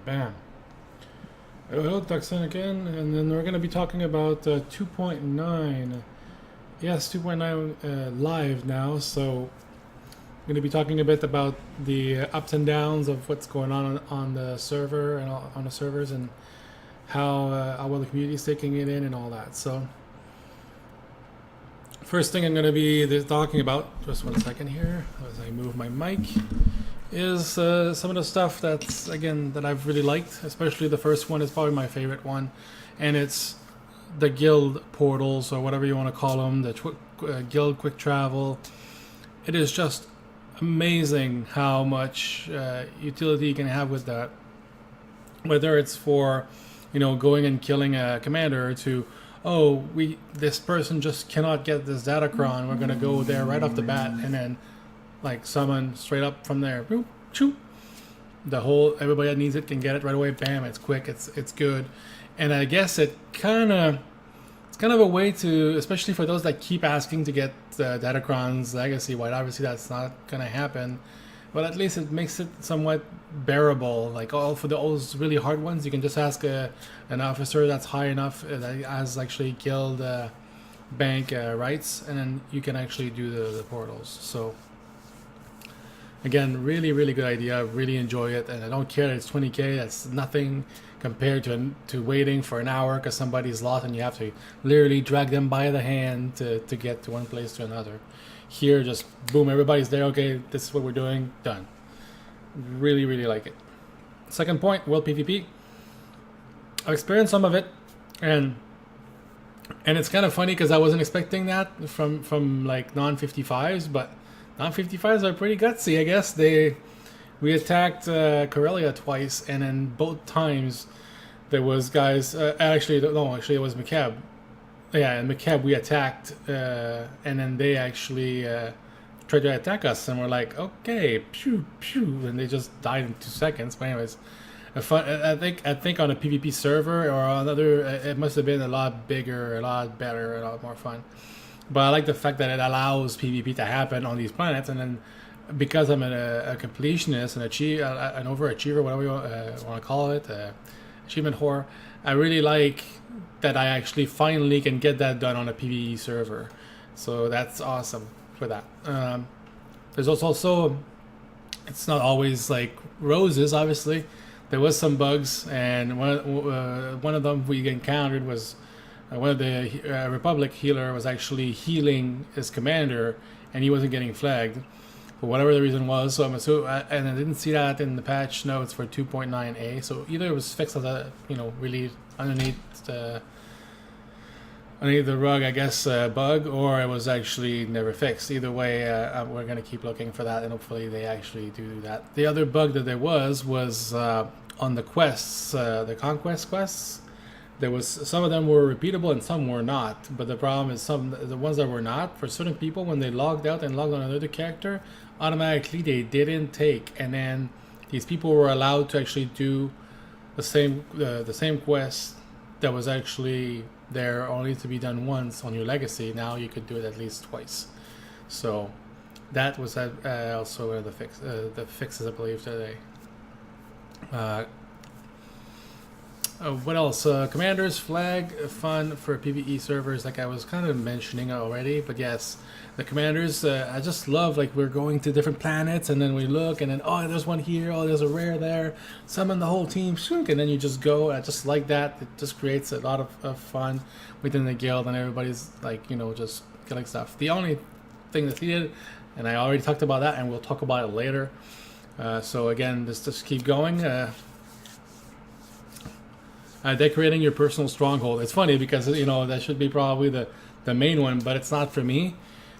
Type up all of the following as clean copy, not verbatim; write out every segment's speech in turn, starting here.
Bam. Hello, DXUN again, and then we're going to be talking about 2.9. Yes, 2.9 live now, so I'm going to be talking a bit about the ups and downs of what's going on the server and on the servers, and how well the community is taking it in and all that. So first thing I'm going to be talking about, just 1 second here as I move my mic, is some of the stuff that's, again, that I've really liked. Especially the first one is probably my favorite one, and it's the guild portals, or whatever you want to call them, the guild quick travel. It is just amazing how much utility you can have with that, whether it's for, you know, going and killing a commander, to, oh, this person just cannot get this datacron, we're gonna go there right off the bat and then like summon straight up from there. Boop, choo. Everybody that needs it can get it right away. Bam! It's quick. It's good, and I guess it's kind of a way to, especially for those that keep asking to get Datacron's legacy wide. Obviously, that's not gonna happen, but at least it makes it somewhat bearable. Like for those really hard ones, you can just ask an officer that's high enough that has actually killed bank rights, and then you can actually do the portals. So again, really good idea. Really enjoy it, and I don't care that it's 20k. That's nothing compared to waiting for an hour because somebody's lost and you have to literally drag them by the hand to get to one place to another. Here, just boom, everybody's there. Okay, this is what we're doing. Done. Really like it. Second point, world PvP. I've experienced some of it, and it's kind of funny because I wasn't expecting that from like non-55s, but non-55s are pretty gutsy, I guess. We attacked Corellia twice, and then both times there was guys. Actually, it was McCab. Yeah, and McCab we attacked, and then they actually tried to attack us, and we're like, okay, pew pew, and they just died in 2 seconds. But anyways, I think on a PvP server or another, it must have been a lot bigger, a lot better, a lot more fun. But I like the fact that it allows PvP to happen on these planets, and then because I'm a completionist, an overachiever, whatever you want to call it, achievement whore, I really like that I actually finally can get that done on a PvE server. So that's awesome for that. There's also, it's not always like roses, obviously. There was some bugs, and one of them we encountered was one of the Republic healer was actually healing his commander, and he wasn't getting flagged for whatever the reason was. So and I didn't see that in the patch notes for 2.9a. So either it was fixed as a, really underneath the rug, I guess, bug, or it was actually never fixed. Either way, we're gonna keep looking for that, and hopefully they actually do that. The other bug that there was on the quests, the conquest quests. There was some of them were repeatable and some were not. But the problem is the ones that were not, for certain people, when they logged out and logged on another character, automatically they didn't take. And then these people were allowed to actually do the same quest that was actually there only to be done once on your legacy. Now you could do it at least twice. So that was also one of the fixes, I believe, today. What else? Commanders, flag, fun for PvE servers, like I was kind of mentioning already. But yes, the commanders, I just love, like, we're going to different planets, and then we look, and then, oh, there's one here, oh, there's a rare there, summon the whole team, shook, and then you just go. I just like that. It just creates a lot of fun within the guild, and everybody's like, just killing stuff. The only thing that's needed, and I already talked about that, and we'll talk about it later. So again, just keep going. Decorating your personal stronghold. It's funny because that should be probably the main one, but it's not for me.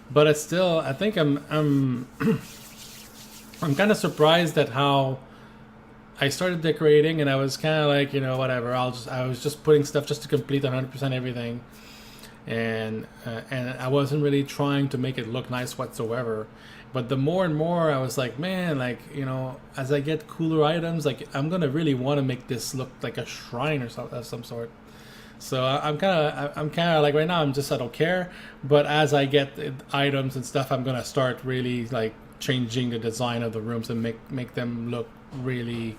But it's still, I think I'm I'm kind of surprised at how I started decorating, and I was kind of like, whatever. I was just putting stuff just to complete 100% everything, and I wasn't really trying to make it look nice whatsoever. But the more and more I was like, man, like, as I get cooler items, like, I'm gonna really want to make this look like a shrine or something of some sort. So I'm kind of like, right now I don't care. But as I get items and stuff, I'm gonna start really like changing the design of the rooms and make them look really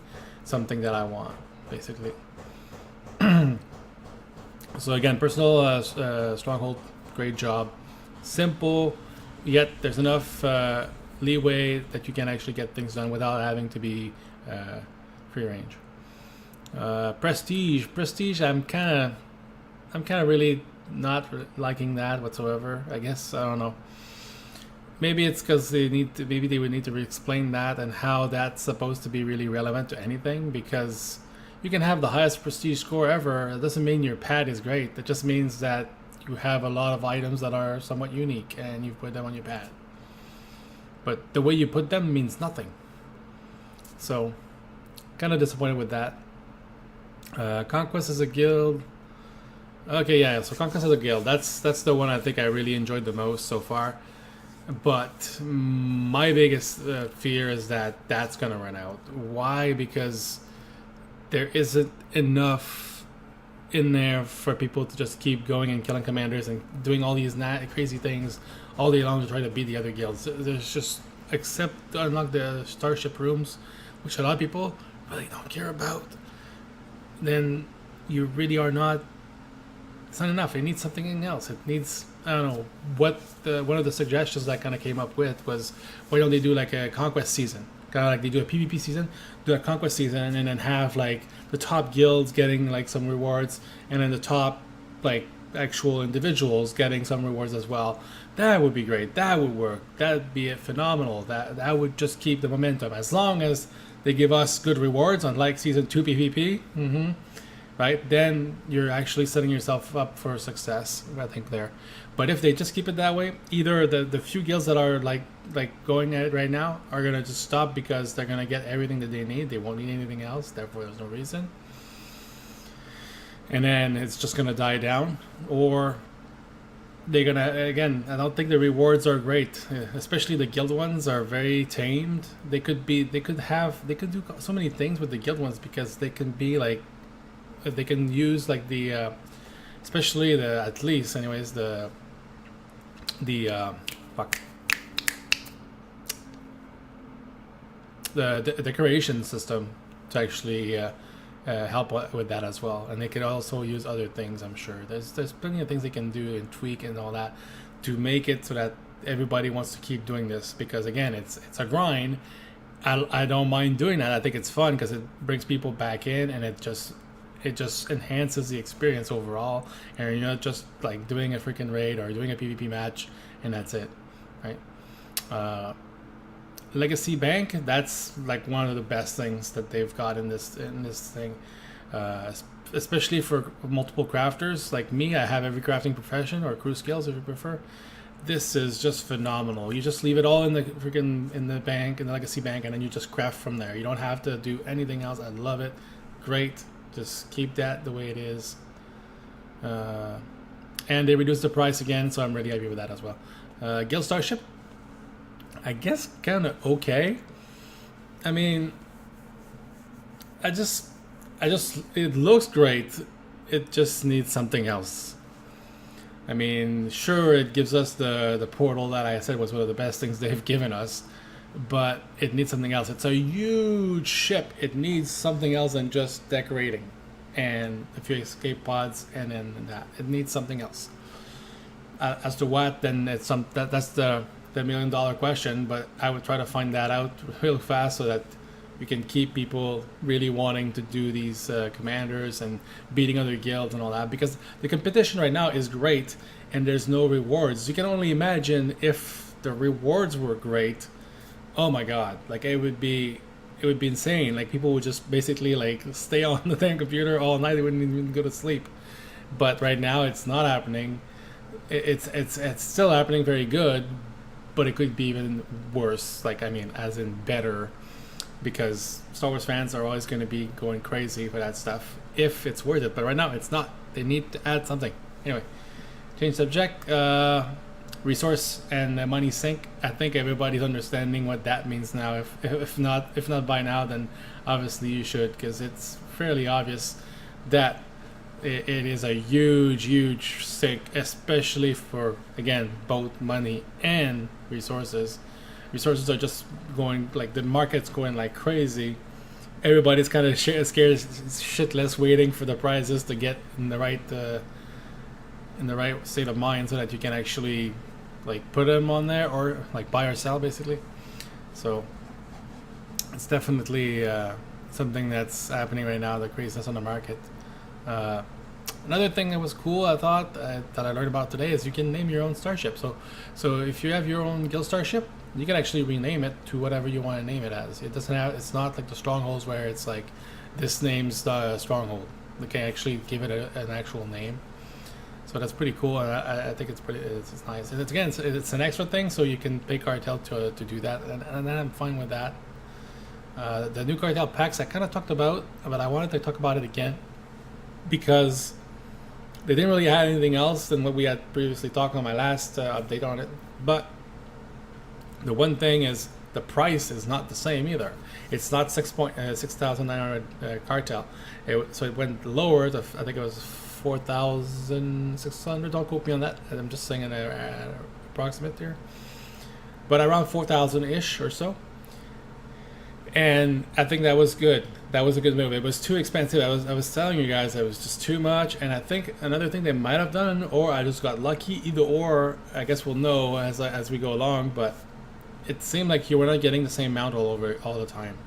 something that I want, basically. So again, personal stronghold, great job. Simple, yet there's enough leeway that you can actually get things done without having to be free range. Prestige. I'm kind of really not liking that whatsoever. I guess I don't know. Maybe it's because maybe they would need to re-explain that and how that's supposed to be really relevant to anything, because you can have the highest prestige score ever. It doesn't mean your pad is great. It just means that you have a lot of items that are somewhat unique and you put them on your pad. But the way you put them means nothing. So, kind of disappointed with that. Conquest is a guild. Okay, yeah. So Conquest is a guild. That's the one I think I really enjoyed the most so far. But my biggest fear is that that's gonna run out. Why? Because there isn't enough in there for people to just keep going and killing commanders and doing all these crazy things all day long to try to beat the other guilds. There's just, except to unlock the starship rooms, which a lot of people really don't care about, then you really are not, it's not enough. It needs something else. It needs, I don't know, what one of the suggestions that I kind of came up with was, why don't they do like a conquest season? Kind of like they do a PvP season, do a conquest season, and then have like the top guilds getting like some rewards, and then the top like actual individuals getting some rewards as well. That would be great. That would work. That would be phenomenal. That would just keep the momentum, as long as they give us good rewards, unlike season 2 PvP. Right, then you're actually setting yourself up for success, I think, there. But if they just keep it that way, either the few guilds that are like going at it right now are gonna just stop because they're gonna get everything that they need. They won't need anything else. Therefore, there's no reason. And then it's just gonna die down, or they're gonna, again, I don't think the rewards are great, especially the guild ones are very tamed. They could do so many things with the guild ones, because they can be like, they can use like the especially the, at least anyways, the decoration system to actually help with that as well. And they could also use other things. I'm sure there's plenty of things they can do and tweak and all that to make it so that everybody wants to keep doing this, because again, it's a grind. I don't mind doing that. I think it's fun because it brings people back in, and it just enhances the experience overall, and you're not just like doing a freaking raid or doing a PvP match and that's it, right? Legacy Bank, that's like one of the best things that they've got in this thing, especially for multiple crafters like me. I have every crafting profession, or crew skills if you prefer. This is just phenomenal. You just leave it all in the freaking in the Legacy Bank, and then you just craft from there. You don't have to do anything else. I love it. Great. Just keep that the way it is. And they reduced the price again, so I'm really happy with that as well. Guild Starship, I guess kind of okay. I mean, I just it looks great. It just needs something else. I mean, sure, it gives us the portal that I said was one of the best things they've given us, but it needs something else. It's a huge ship. It needs something else than just decorating and a few escape pods, and then that. It needs something else. As to what, then that's the $1 million question. But I would try to find that out real fast so that we can keep people really wanting to do these commanders and beating other guilds and all that, because the competition right now is great and there's no rewards. You can only imagine if the rewards were great. Oh my god, like it would be insane. Like people would just basically like stay on the damn computer all night. They wouldn't even go to sleep. But right now it's not happening. It's still happening very good, but it could be even worse. Like, I mean, as in better, because Star Wars fans are always going to be going crazy for that stuff if it's worth it. But right now it's not. They need to add something. Anyway, change subject. Resource and money sink. I think everybody's understanding what that means now. If not by now, then obviously you should, because it's fairly obvious that it is a huge sink, especially for, again, both money and resources. Resources are just going, like, the market's going like crazy, everybody's kind of scared shitless, waiting for the prizes to get in the right state of mind, so that you can actually like put them on there or like buy or sell basically. So it's definitely something that's happening right now, the craziness on the market. Another thing that was cool, I thought, that I learned about today, is you can name your own starship. So if you have your own guild starship, you can actually rename it to whatever you want to name it as. It doesn't have. It's not like the strongholds where it's like this name's the stronghold. You can actually give it an actual name. So that's pretty cool, and I think it's nice. And it's an extra thing, so you can pay cartel to do that, and then I'm fine with that. The new cartel packs I kind of talked about, but I wanted to talk about it again because they didn't really have anything else than what we had previously talked on my last update on it. But the one thing is the price is not the same either. It's not 6,900 cartel. So it went lower to, I think it was 4,600. Don't quote me on that. I'm just saying an approximate here, but around 4,000 ish or so. And I think that was good. That was a good move. It was too expensive. I was telling you guys it was just too much. And I think another thing they might have done, or I just got lucky, either or. I guess we'll know as we go along. But it seemed like you were not getting the same mount all the time.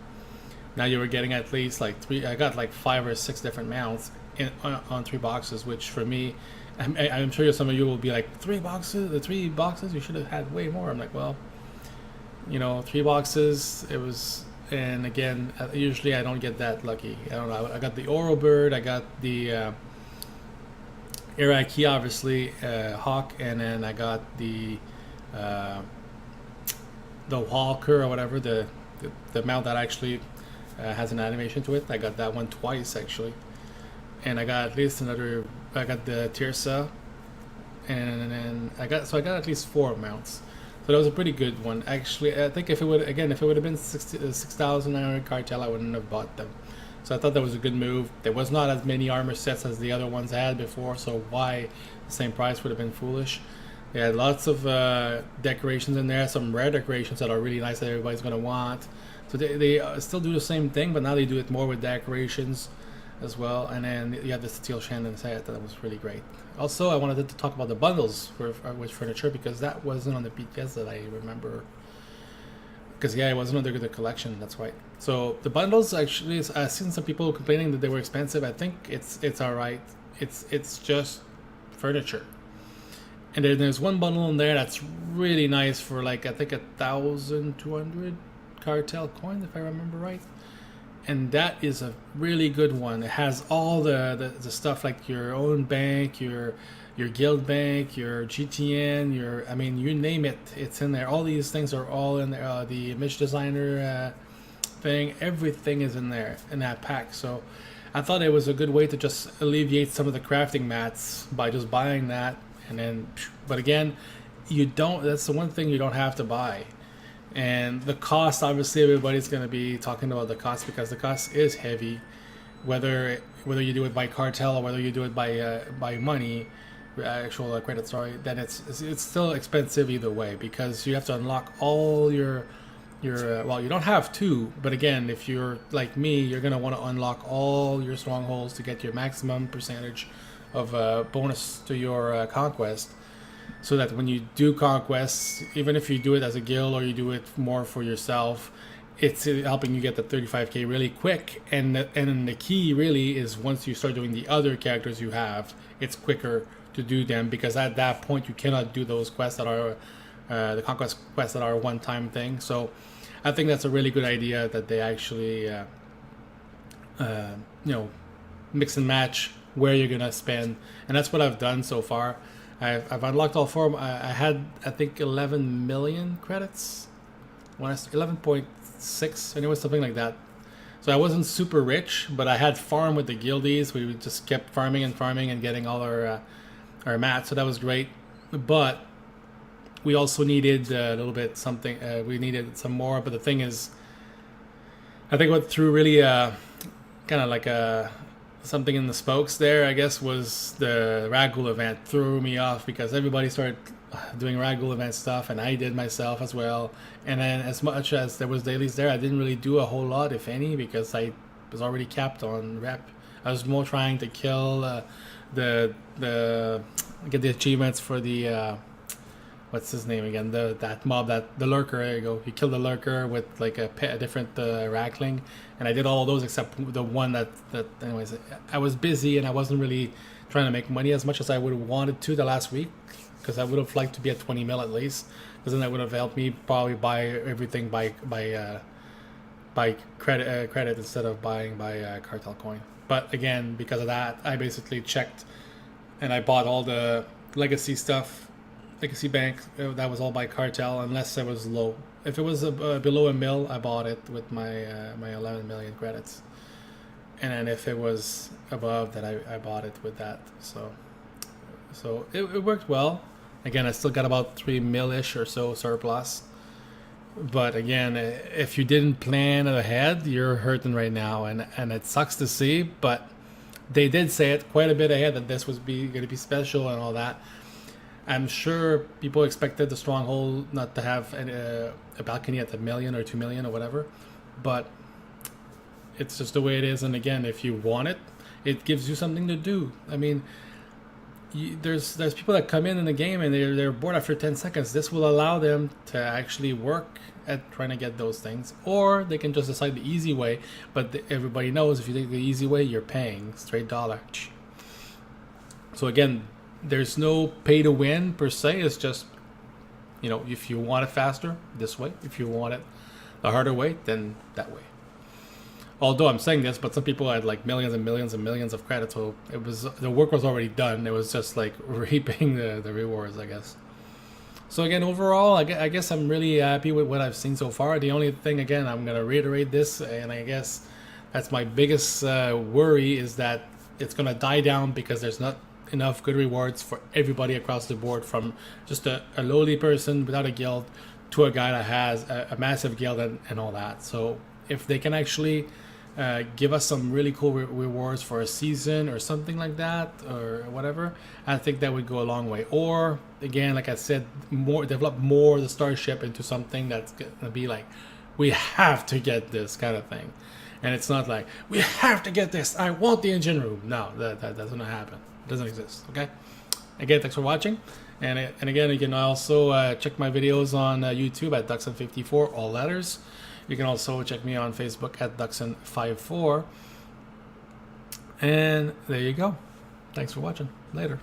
Now you were getting at least like three. I got like 5 or 6 different mounts on 3 boxes, which for me, I'm sure some of you will be like, 3 boxes. The 3 boxes, you should have had way more. I'm like, well, 3 boxes. It was. And again, usually I don't get that lucky. I don't know. I got the Oro Bird, I got the Iraqi, obviously, Hawk, and then I got the Walker or whatever, the mount that actually has an animation to it. I got that one twice actually, and I got at least another. I got the Tirsa, and then I got at least 4 mounts. So that was a pretty good one. Actually, I think if it would have been 6,900 cartel, I wouldn't have bought them. So I thought that was a good move. There was not as many armor sets as the other ones I had before, so why the same price would have been foolish. They had lots of decorations in there, some rare decorations that are really nice that everybody's going to want. So they still do the same thing, but now they do it more with decorations as well. And then you have the Steel Shannon set that was really great. Also, I wanted to talk about the bundles with furniture, because that wasn't on the BTS that I remember. Because it wasn't under the collection. That's right. So the bundles, actually, I've seen some people complaining that they were expensive. I think it's all right. It's just furniture. And then there's one bundle in there that's really nice for like, I think 1,200 cartel coin, if I remember right. And that is a really good one. It has all the stuff like your own bank, your guild bank, your GTN, you name it, it's in there. All these things are all in there. The image designer thing, everything is in there in that pack. So I thought it was a good way to just alleviate some of the crafting mats by just buying that. And then, but again, that's the one thing you don't have to buy. And the cost, obviously, everybody's going to be talking about the cost, because the cost is heavy. Whether you do it by cartel or whether you do it by money, actual credit, sorry, then it's still expensive either way, because you have to unlock all your well, you don't have to, but again, if you're like me, you're going to want to unlock all your strongholds to get your maximum percentage of bonus to your conquest. So that when you do conquests, even if you do it as a guild or you do it more for yourself, it's helping you get the 35k really quick. And the key really is, once you start doing the other characters you have, it's quicker to do them, because at that point you cannot do those quests that are the conquest quests that are a one-time thing. So I think that's a really good idea, that they actually mix and match where you're gonna spend, and that's what I've done so far. I've unlocked all 4 of them. I had, I think, 11 million credits. 11.6, anyway, something like that. So I wasn't super rich, but I had farm with the guildies. We just kept farming and getting all our mats, so that was great. But we also needed a little bit something. We needed some more, but the thing is, I think I went through really kind of like a something in the spokes there, I guess, was the Ragul event threw me off because everybody started doing Ragul event stuff, and I did myself as well. And then as much as there was dailies there, I didn't really do a whole lot, if any, because I was already capped on rep. I was more trying to kill the get the achievements for the what's his name again? That mob, the lurker. There you go. You kill the lurker with like a different Rackling, and I did all those except the one that. Anyways, I was busy and I wasn't really trying to make money as much as I would have wanted to the last week, because I would have liked to be at 20 mil at least, because then that would have helped me probably buy everything by credit instead of buying by cartel coin. But again, because of that, I basically checked and I bought all the legacy stuff. Legacy Bank, that was all by cartel, unless it was low. If it was below a mil, I bought it with my my 11 million credits, and then if it was above that, I bought it with that. So it worked well. Again, I still got about 3 mil-ish or so surplus, but again, if you didn't plan ahead, you're hurting right now, and it sucks to see, but they did say it quite a bit ahead that this was going to be special and all that. I'm sure people expected the Stronghold not to have a balcony at 1 million or 2 million or whatever, but it's just the way it is. And again, if you want it, it gives you something to do. I mean, there's people that come in the game and they're bored after 10 seconds. This will allow them to actually work at trying to get those things, or they can just decide the easy way. But everybody knows if you take the easy way, you're paying straight dollar. So again, there's no pay to win per se. It's just, if you want it faster, this way. If you want it the harder way, then that way. Although I'm saying this, but some people had like millions and millions and millions of credits, so the work was already done. It was just like reaping the rewards, I guess. So again, overall, I guess I'm really happy with what I've seen so far. The only thing, again, I'm gonna reiterate this, and I guess that's my biggest worry, is that it's gonna die down because there's not enough good rewards for everybody across the board, from just a lowly person without a guild to a guy that has a massive guild and all that. So if they can actually give us some really cool rewards for a season or something like that, or whatever, I think that would go a long way. Or again, like I said, develop more the Starship into something that's gonna be like, we have to get this kind of thing, and it's not like we have to get this, I want the engine room. No, that doesn't happen. It doesn't exist. Okay. Again, thanks for watching, and again, you can also check my videos on YouTube at DXUN54, all letters. You can also check me on Facebook at DXUN54, and there you go. Thanks for watching. Later.